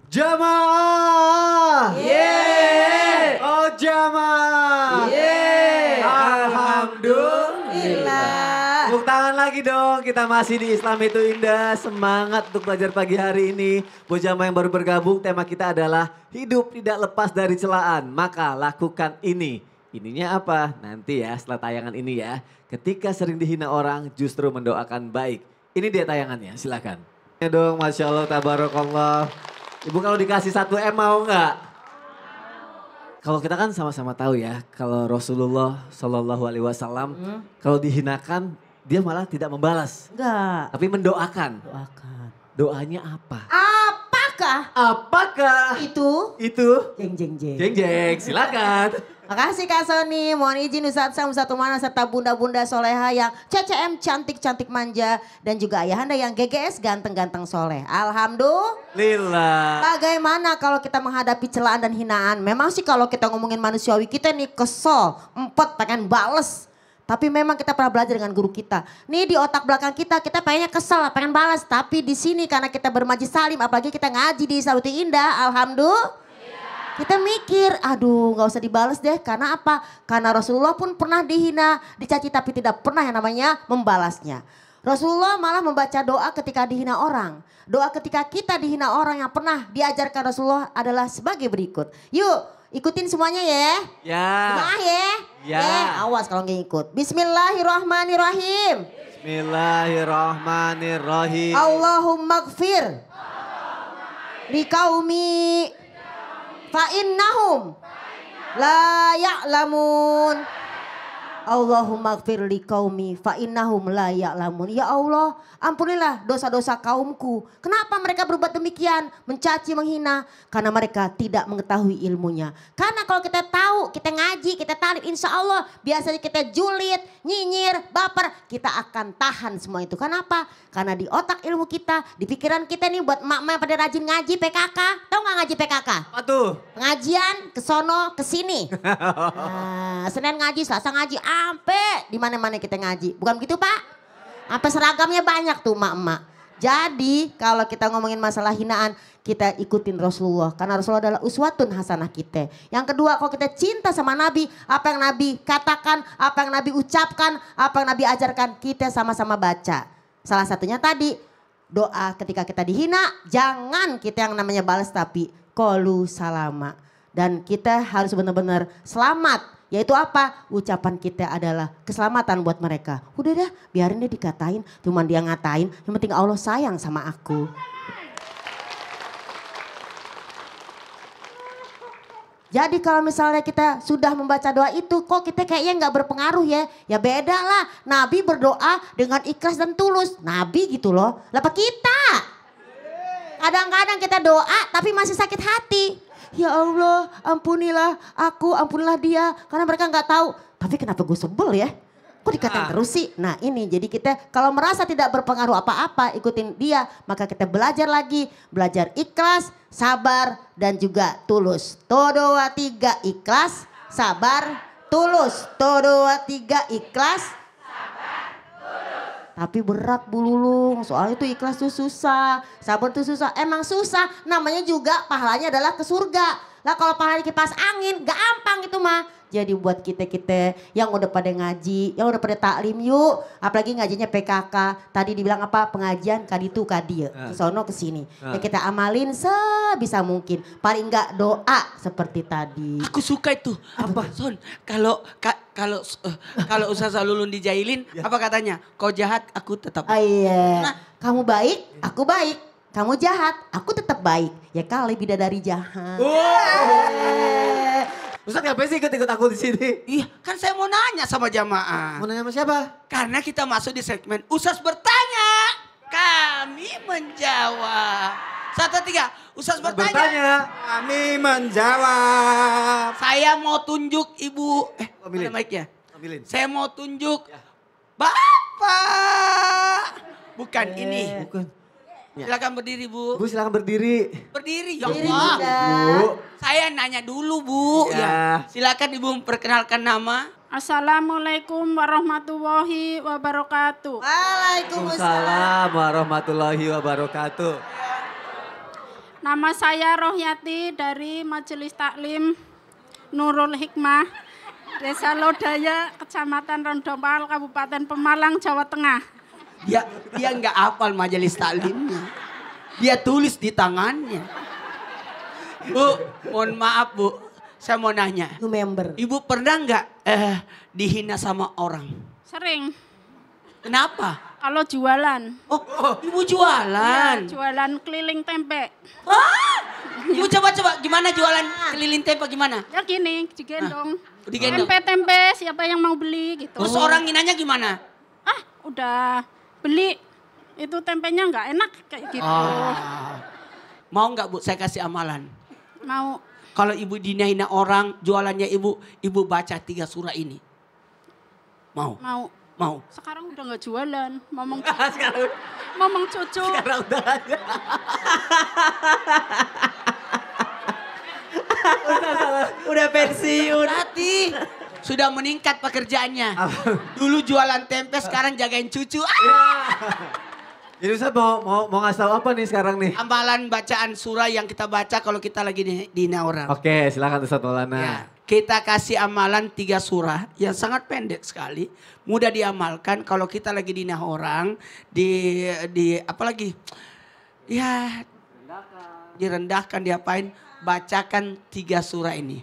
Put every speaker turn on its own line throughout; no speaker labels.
Jamaah.
Yeay.
Oh jamaah.
Yeay.
Alhamdulillah. Tepuk tangan lagi dong. Kita masih di Islam itu Indah. Semangat untuk belajar pagi hari ini. Buat jamaah yang baru bergabung, tema kita adalah hidup tidak lepas dari celaan. Maka lakukan ini. Ininya apa? Nanti ya setelah tayangan ini ya. Ketika sering dihina orang justru mendoakan baik. Ini dia tayangannya, silakan. Ya dong, Masya Allah, Tabarakallah. Ibu kalau dikasih 1M mau nggak? Kalau kita kan sama-sama tahu ya, kalau Rasulullah Shallallahu Alaihi Wasallam kalau dihinakan dia malah tidak membalas,
Enggak.
tapi mendoakan.
Doakan.
Doanya apa?
Apakah
Apakah
itu? Jeng jeng jeng.
Jeng jeng, silakan.
Makasih Kak Sony, mohon izin Ustadz Sam, Ustadz Umana serta bunda-bunda soleha yang CCM cantik-cantik manja. Dan juga ayahanda yang GGS ganteng-ganteng soleh. Alhamdulillah. Bagaimana kalau kita menghadapi celaan dan hinaan? Memang sih kalau kita ngomongin manusiawi kita nih kesel, empet, pengen bales. Tapi memang kita pernah belajar dengan guru kita. Nih di otak belakang kita pengennya kesel, pengen balas. Tapi di sini karena kita bermajlis salim, apalagi kita ngaji di Saluti Indah, alhamdulillah. Kita mikir, aduh gak usah dibales deh. Karena apa? Karena Rasulullah pun pernah dihina, dicaci tapi tidak pernah yang namanya membalasnya. Rasulullah malah membaca doa ketika dihina orang. Doa ketika kita dihina orang yang pernah diajarkan Rasulullah adalah sebagai berikut. Yuk ikutin semuanya ya.
Ya.
Maaf ya.
Ya.
Awas kalau nggak ikut. Bismillahirrahmanirrahim.
Bismillahirrahmanirrahim.
Allahumma gfir. Liqaumi. Fa'innahum la ya'lamun. Allahumma gfir liqaumi fa'innahum la ya'lamun. Ya Allah, ampunilah dosa-dosa kaumku. Kenapa mereka berbuat demikian? Mencaci, menghina. Karena mereka tidak mengetahui ilmunya. Karena kalau kita tahu, kita ngaji, kita talib, insya Allah biasanya kita julid, nyinyir, baper. Kita akan tahan semua itu. Kenapa? Karena di otak ilmu kita, di pikiran kita nih buat emak-emak pada rajin ngaji PKK. Tahu gak ngaji PKK?
Apa tuh?
Pengajian kesono kesini. Nah, Senin ngaji, Selasa ngaji, ampe di mana-mana kita ngaji. Bukan begitu Pak? Sampai seragamnya banyak tuh emak-emak. Jadi kalau kita ngomongin masalah hinaan, kita ikutin Rasulullah. Karena Rasulullah adalah uswatun hasanah kita. Yang kedua, kalau kita cinta sama Nabi, apa yang Nabi katakan, apa yang Nabi ucapkan, apa yang Nabi ajarkan, kita sama-sama baca. Salah satunya tadi, doa ketika kita dihina, jangan kita yang namanya balas tapi qalu salama. Dan kita harus benar-benar selamat. Yaitu apa? Ucapan kita adalah keselamatan buat mereka. Udah dah, biarin dia dikatain. Cuman dia ngatain, yang penting Allah sayang sama aku. Jadi kalau misalnya kita sudah membaca doa itu, kok kita kayaknya nggak berpengaruh ya? Ya beda lah, Nabi berdoa dengan ikhlas dan tulus. Nabi gitu loh, lah kita. Kadang-kadang kita doa tapi masih sakit hati. Ya Allah, ampunilah aku, ampunilah dia. Karena mereka nggak tahu. Tapi kenapa gue sebel ya? Kok dikatain terus sih? Nah ini jadi kita kalau merasa tidak berpengaruh apa-apa ikutin dia. Maka kita belajar lagi. Belajar ikhlas, sabar dan juga tulus. Todoa 3 ikhlas, sabar, tulus. Todoa 3 ikhlas, sabar, tulus. Tapi berat Bu Lulung, soalnya itu ikhlas tuh susah. Sabar tuh susah, emang susah. Namanya juga pahalanya adalah ke surga. Lah kalau pahalanya kipas angin, gampang itu mah. Jadi buat kita-kita yang udah pada ngaji, yang udah pada taklim yuk. Apalagi ngajinya PKK. Tadi dibilang apa? Pengajian kaditu kadia. Kesono kesini. Ya kita amalin sebisa mungkin. Paling enggak doa seperti tadi.
Aku suka itu. Apa? Son, kalau Ustazah Lulun dijailin, apa katanya? Kau jahat, aku tetap.
Oh iya. Kamu baik, aku baik. Kamu jahat, aku tetap baik. Ya kali bidadari jahat.
Ustaz ngapain sih ikut-ikut aku di sini?
Iya, kan saya mau nanya sama jamaah.
Mau nanya sama siapa?
Karena kita masuk di segmen Ustaz bertanya, kami menjawab. 1, 3, Ustaz bertanya.
Kami menjawab.
Saya mau tunjuk ibu,
Ambilin.
ada mic-nya.
Ambilin.
Saya mau tunjuk Bapak. Bukan ini.
Bukan.
Silakan berdiri Bu.
Bu silakan berdiri.
Berdiri ya
Berdiri,
Allah.
Bunda.
Bu.
Saya nanya dulu Bu.
Ya.
Silakan Ibu perkenalkan nama.
Assalamualaikum warahmatullahi wabarakatuh.
Waalaikumsalam.
Waalaikumsalam warahmatullahi wabarakatuh.
Nama saya Rohyati dari Majelis Taklim Nurul Hikmah, Desa Lodaya, Kecamatan Rondompal, Kabupaten Pemalang, Jawa Tengah.
Dia nggak hafal majelis taklimnya. Dia tulis di tangannya. Bu, mohon maaf Bu, saya mau nanya.
Lu member.
Ibu pernah nggak dihina sama orang?
Sering,
Kenapa?
kalau jualan.
Oh, ibu jualan.
Jualan keliling tempe.
Ibu coba gimana jualan keliling tempe gimana?
Ya gini, digendong.
Digendong.
Tempe-tempe, siapa yang mau beli gitu.
Terus orang nginanya gimana?
Udah beli, itu tempenya nggak enak kayak gitu.
Mau nggak Bu saya kasih amalan?
Mau.
Kalau ibu dihina orang, jualannya ibu baca 3 surah ini. Mau? Mau.
Sekarang udah nggak jualan, ngomong cucu.
Sekarang udah aja.
Udah pensiun. Hati. Sudah meningkat pekerjaannya. Dulu jualan tempe, sekarang jagain cucu.
Jadi Ustaz mau ngasih tahu apa nih sekarang nih?
Amalan bacaan surah yang kita baca kalau kita lagi dihina orang.
Oke, silakan Ustaz Maulana.
Ya, kita kasih amalan 3 surah yang sangat pendek sekali. Mudah diamalkan kalau kita lagi dihina orang. Apalagi? Ya, direndahkan, diapain? Bacakan 3 surah ini.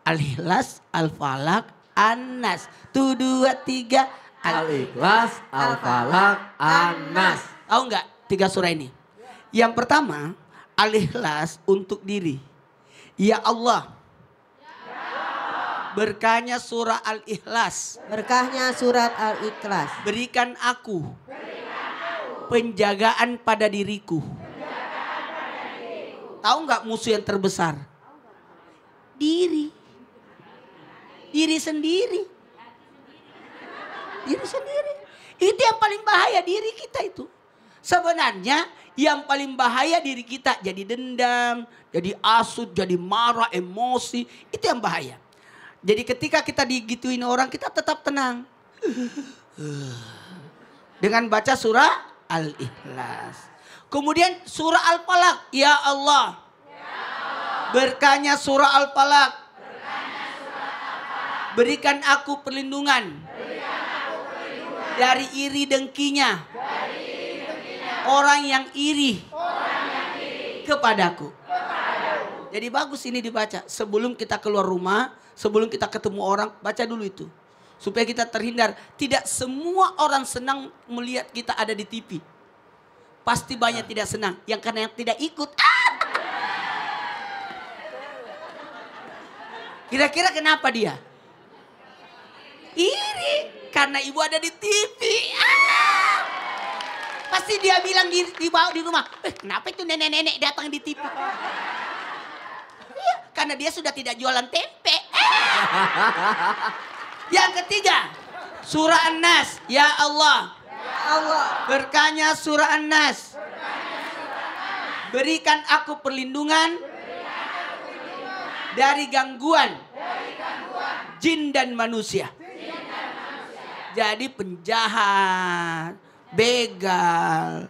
Al-Ikhlas, Al-Falaq, An-Nas. 1, 2, 3.
Al-Ikhlas, Al-Falaq, An-Nas.
Tahu nggak 3 surah ini? Yang pertama, Al-Ikhlas untuk diri. Ya Allah. Berkahnya surah Al-Ikhlas.
Berkahnya surat Al-Ikhlas.
Berikan aku penjagaan pada diriku. Tahu nggak musuh yang terbesar? Diri. Diri sendiri. Diri sendiri. Itu yang paling bahaya diri kita itu. Sebenarnya yang paling bahaya diri kita jadi dendam, jadi asut, jadi marah, emosi. Itu yang bahaya. Jadi ketika kita digituin orang kita tetap tenang. Dengan baca surah Al-Ikhlas. Kemudian surah Al-Falaq. Ya Allah. Berkahnya surah Al-Falaq. Berikan aku perlindungan. Dari iri dengkinya. Orang yang iri. Kepadaku. Jadi bagus ini dibaca. Sebelum kita keluar rumah, sebelum kita ketemu orang, baca dulu itu. Supaya kita terhindar. Tidak semua orang senang melihat kita ada di TV. Pasti banyak tidak senang. Yang karena yang tidak ikut. Kira-kira kenapa dia? Iri. Karena ibu ada di TV. Pasti dia bilang di rumah. Kenapa itu nenek-nenek datang di TV? Karena dia sudah tidak jualan tempe. Yang ketiga, surah An-Nas. Ya Allah. Berkahnya surah An-Nas. Berikan aku perlindungan dari gangguan jin dan manusia. Jadi penjahat, begal,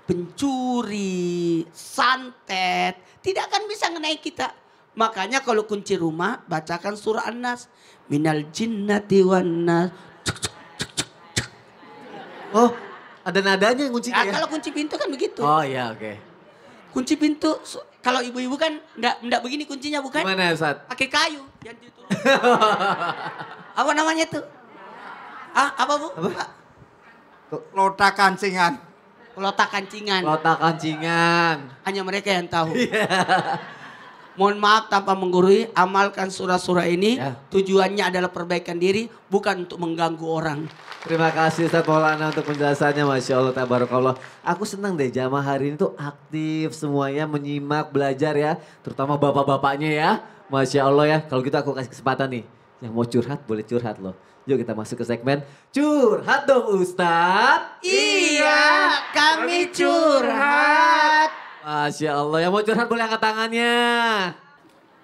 pencuri, santet tidak akan bisa ngenai kita. Makanya kalau kunci rumah bacakan surah An-Nas. Minal jinnati wan nas.
Oh, ada nadanya yang kuncinya ya?
Kalau kunci pintu kan begitu.
Oh iya, oke.
Kunci pintu kalau ibu-ibu kan enggak begini kuncinya bukan?
Gimana Ustaz?
Pakai kayu yang diturun. Apa namanya itu? Apa Bu?
Lotak kancingan.
Lotak kancingan.
Lotak kancingan.
Hanya mereka yang tahu. Mohon maaf tanpa menggurui, amalkan surah-surah ini.
Ya.
Tujuannya adalah perbaikan diri, bukan untuk mengganggu orang.
Terima kasih Ustaz Maulana untuk penjelasannya. Masya Allah, tabarakallah. Aku senang deh jamaah hari ini tuh aktif semuanya menyimak, belajar ya. Terutama bapak-bapaknya ya. Masya Allah ya. Kalau gitu aku kasih kesempatan nih. Yang mau curhat boleh curhat loh. Yuk kita masuk ke segmen Curhat Dong Ustadz.
Iya, kami curhat.
Masya Allah, yang mau curhat boleh angkat tangannya.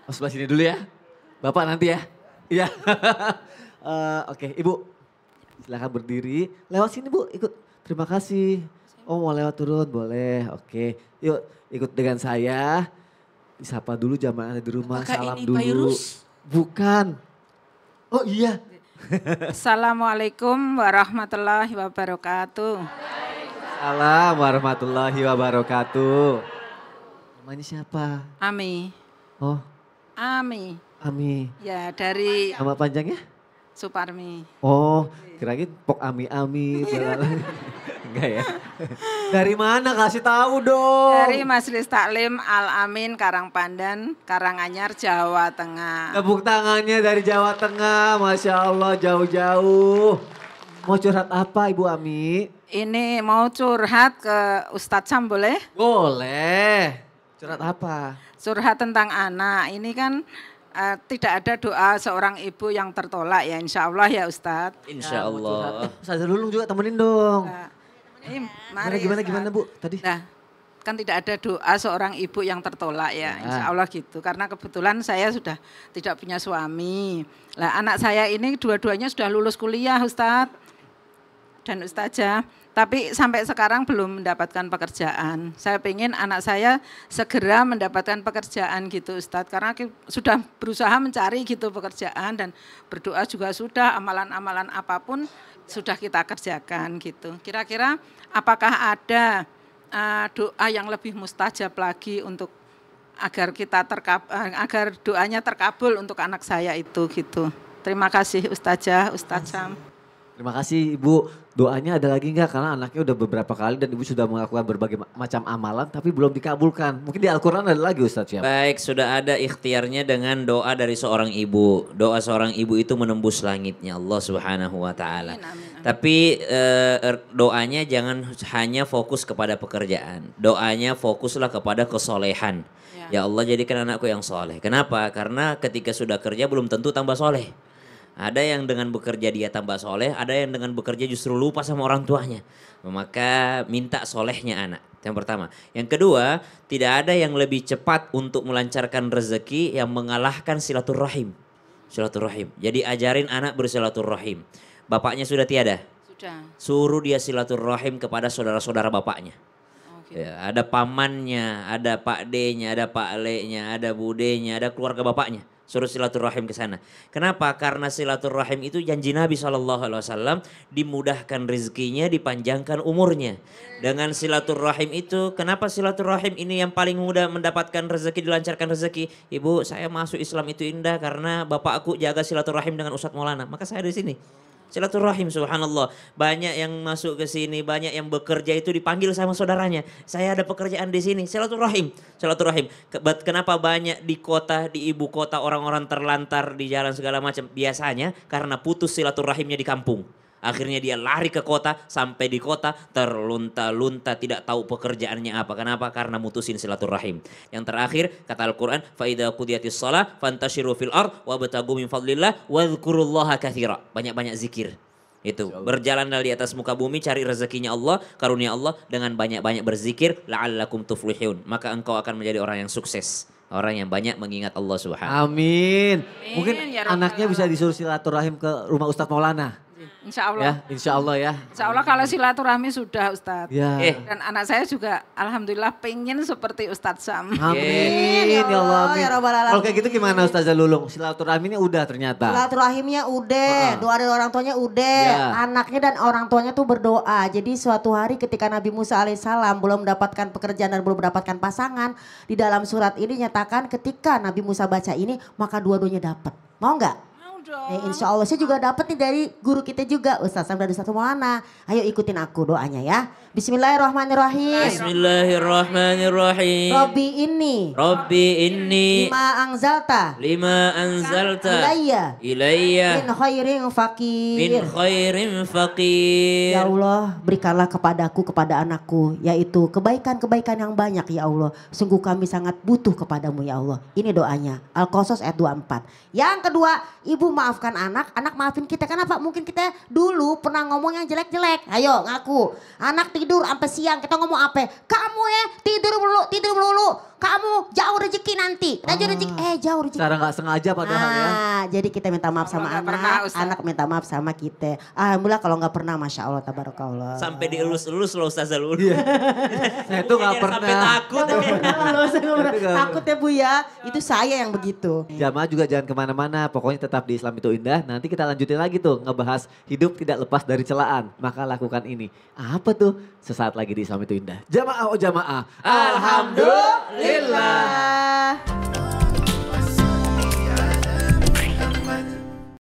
Oh, sebelah sini dulu ya. Bapak nanti ya. Iya. Oke, Ibu. Silahkan berdiri. Lewat sini Bu, ikut. Terima kasih. Oh mau lewat turun, boleh. Oke, yuk ikut dengan saya. Disapa dulu jamaah di rumah,
Apakah
salam
ini
dulu.
virus?
Bukan. Oh iya.
Assalamualaikum warahmatullahi wabarakatuh.
Salam warahmatullahi wabarakatuh. Namanya siapa?
Ami.
Oh,
Ami.
Ami.
Ya dari
Nama panjangnya?
Suparmi.
Oh, kirain Pok Ami. Enggak ya? Dari mana kasih tahu dong.
Dari Majelis Taklim Al Amin Karangpandan, Karanganyar, Jawa Tengah.
Tepuk tangannya dari Jawa Tengah, Masya Allah jauh-jauh. Mau curhat apa Ibu Ami?
Ini mau curhat ke Ustadz Sam boleh?
Boleh. Curhat apa?
Curhat tentang anak. Ini kan tidak ada doa seorang ibu yang tertolak ya insya Allah ya Ustadz.
Insya Allah.
Ustazah Lulung juga temenin dong.
Ini mari
Gimana
Ustadz.
Bu tadi?
Nah, kan tidak ada doa seorang ibu yang tertolak ya, insya Allah gitu. Karena kebetulan saya sudah tidak punya suami. Lah anak saya ini dua-duanya sudah lulus kuliah Ustadz dan Ustazah. Tapi sampai sekarang belum mendapatkan pekerjaan. Saya ingin anak saya segera mendapatkan pekerjaan gitu Ustadz. Karena sudah berusaha mencari gitu pekerjaan dan berdoa juga sudah, amalan-amalan apapun sudah kita kerjakan gitu. Kira-kira apakah ada doa yang lebih mustajab lagi untuk agar agar doanya terkabul untuk anak saya itu gitu. Terima kasih Ustazah, Ustadz Sam.
Terima kasih Ibu. Doanya ada lagi enggak? Karena anaknya udah beberapa kali dan Ibu sudah melakukan berbagai macam amalan tapi belum dikabulkan. Mungkin di Al-Quran ada lagi Ustadz ya?
Baik, sudah ada ikhtiarnya dengan doa dari seorang ibu. Doa seorang ibu itu menembus langitnya Allah Subhanahu wa taala. Tapi doanya jangan hanya fokus kepada pekerjaan. Doanya fokuslah kepada kesolehan. Ya Allah jadikan anakku yang soleh. Kenapa? Karena ketika sudah kerja belum tentu tambah soleh. Ada yang dengan bekerja dia tambah soleh, ada yang dengan bekerja justru lupa sama orang tuanya. Maka minta solehnya anak, yang pertama. Yang kedua, tidak ada yang lebih cepat untuk melancarkan rezeki yang mengalahkan silaturahim. Silaturahim. Jadi ajarin anak bersilaturahim. Bapaknya sudah tiada.
Sudah.
Suruh dia silaturahim kepada saudara-saudara bapaknya. Ya, ada pamannya, ada Pak D-nya, ada Pak Le-nya, ada Bude-nya, ada keluarga bapaknya. Suruh silaturahim ke sana. Kenapa? Karena silaturahim itu janji Nabi SAW dimudahkan rezekinya, dipanjangkan umurnya. Dengan silaturahim itu, kenapa silaturahim ini yang paling mudah mendapatkan rezeki, dilancarkan rezeki? Ibu, saya masuk Islam itu indah karena bapak aku jaga silaturahim dengan Ustadz Maulana. Maka saya di sini. Silaturahim subhanallah. Banyak yang masuk ke sini, banyak yang bekerja itu dipanggil sama saudaranya. Saya ada pekerjaan di sini, silaturahim. Silaturahim. Kenapa banyak di kota, di ibu kota orang-orang terlantar di jalan segala macam? Biasanya karena putus silaturahimnya di kampung. Akhirnya dia lari ke kota, sampai di kota terlunta-lunta tidak tahu pekerjaannya apa. Kenapa? Karena mutusin silaturahim. Yang terakhir kata Al-Quran, فَإِذَا قُضِيَتِ الصَّلَاةُ فَانْتَشِرُوا فِي الْأَرْضِ وَابْتَغُوا مِنْ فَضْلِ اللَّهِ وَاذْكُرُوا اللَّهَ كَثِيرًا. Banyak-banyak zikir. Itu berjalanlah di atas muka bumi, cari rezekinya Allah, karunia Allah dengan banyak-banyak berzikir, la'allakum tuflihun. Maka engkau akan menjadi orang yang sukses. Orang yang banyak mengingat Allah Subhanahu.
Amin. Mungkin
Ya Rabbal
anaknya bisa disuruh silaturahim ke rumah Ustadz Maulana.
Insya Allah.
Ya, insya Allah ya.
Insya Allah kalau silaturahmi sudah Ustadz.
Ya.
Dan anak saya juga alhamdulillah pengen seperti Ustadz Sam.
Amin, ya Allah. Amin.
ya Rabbal Alamin.
Kalau kayak gitu gimana Ustazah Lulung? Silaturahminya udah ternyata.
Silaturahimnya udah, doa dari orang tuanya udah,
Ya.
anaknya dan orang tuanya tuh berdoa. Jadi suatu hari ketika Nabi Musa alaihissalam belum mendapatkan pekerjaan dan belum mendapatkan pasangan, di dalam surat ini nyatakan ketika Nabi Musa baca ini maka dua-duanya dapat. Mau nggak? Insya Allah saya juga dapat nih dari guru kita juga Ustaz Sam dan Ustaz Maulana. Ayo ikutin aku doanya ya. Bismillahirrahmanirrahim.
Bismillahirrahmanirrahim.
Rabbi inni
lima anzalta ilayya
min khairin faqir. Ya Allah berikanlah kepadaku, kepada anakku, yaitu kebaikan-kebaikan yang banyak ya Allah. Sungguh kami sangat butuh kepadamu ya Allah. Ini doanya Al-Qasas ayat 24. Yang kedua, ibu maafkan anak maafin kita. Kenapa? Mungkin kita dulu pernah ngomong yang jelek-jelek. Ayo ngaku. Anak tidur sampai siang kita ngomong apa? Kamu ya tidur melulu. kamu jauh rezeki nanti. Jauh rezeki.
Secara nggak sengaja padahal ya.
Jadi kita minta maaf sama
Allah nggak pernah,
anak,
Ustaz.
anak minta maaf sama kita. Alhamdulillah kalau nggak pernah, Masya Allah, tabarakallah.
Sampai dielus-elus loh Ustazah Lulu.
Saya tuh nggak
Sampai
pernah.
takut.
Nggak pernah loh, saya nggak pernah.
Itu nggak
Takut ya Bu ya, itu saya yang begitu.
Jamaah juga jangan kemana-mana, pokoknya tetap di Islam itu indah. Nanti kita lanjutin lagi tuh ngebahas hidup tidak lepas dari celaan. Maka lakukan ini. Apa tuh? Sesaat lagi di Islam itu indah. Jamaah oh jamaah. Alhamdulillah.